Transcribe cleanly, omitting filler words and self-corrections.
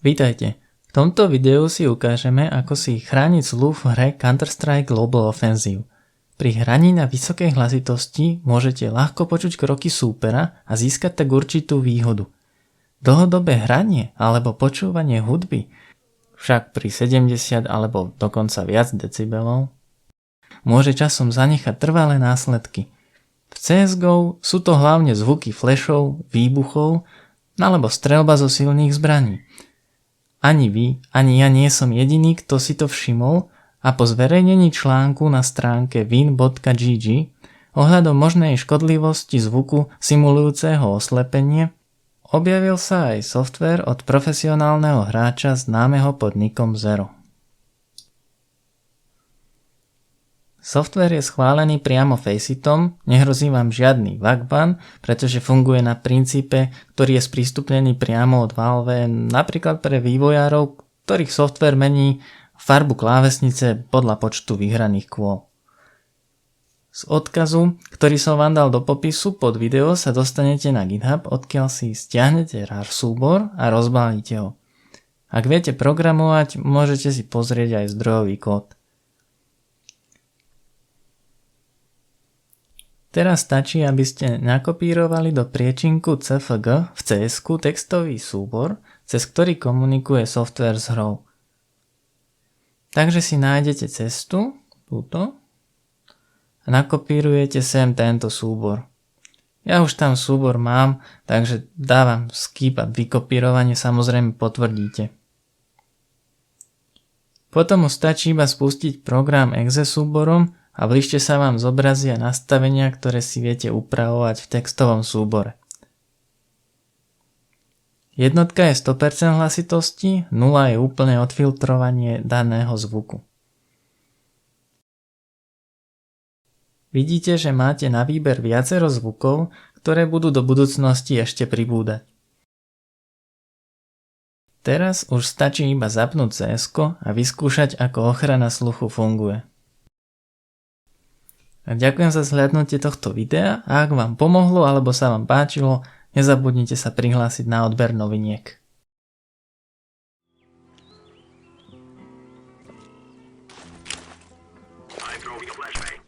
Vítajte. V tomto videu si ukážeme, ako si chrániť sluch v hre Counter-Strike Global Offensive. Pri hraní na vysokej hlasitosti môžete ľahko počuť kroky súpera a získať tak určitú výhodu. Dlhodobé hranie alebo počúvanie hudby, však pri 70 alebo dokonca viac decibelov, môže časom zanechať trvalé následky. V CSGO sú to hlavne zvuky flashov, výbuchov alebo streľba zo silných zbraní. Ani vy, ani ja nie som jediný, kto si to všimol a po zverejnení článku na stránke win.gg ohľadom možnej škodlivosti zvuku simulujúceho oslepenie objavil sa aj softvér od profesionálneho hráča známeho pod nikom Zero. Softvér je schválený priamo Facitom, nehrozí vám žiadny VAC-ban, pretože funguje na princípe, ktorý je sprístupnený priamo od Valve, napríklad pre vývojárov, ktorých softvér mení farbu klávesnice podľa počtu vyhraných kôl. Z odkazu, ktorý som vám dal do popisu pod video, sa dostanete na GitHub, odkiaľ si stiahnete RAR súbor a rozbálite ho. Ak viete programovať, môžete si pozrieť aj zdrojový kód. Teraz stačí, aby ste nakopírovali do priečinku CFG v CS-ku textový súbor, cez ktorý komunikuje softvér s hrou. Takže si nájdete cestu, túto, a nakopírujete sem tento súbor. Ja už tam súbor mám, takže dávam skip a vykopírovanie samozrejme potvrdíte. Potom už stačí iba spustiť program exe súborom a v lište sa vám zobrazia nastavenia, ktoré si viete upravovať v textovom súbore. Jednotka je 100% hlasitosti, 0 je úplné odfiltrovanie daného zvuku. Vidíte, že máte na výber viacero zvukov, ktoré budú do budúcnosti ešte pribúdať. Teraz už stačí iba zapnúť CS-ko a vyskúšať, ako ochrana sluchu funguje. Ďakujem za zhliadnutie tohto videa a ak vám pomohlo alebo sa vám páčilo, nezabudnite sa prihlásiť na odber noviniek. I'm throwing a flashbang.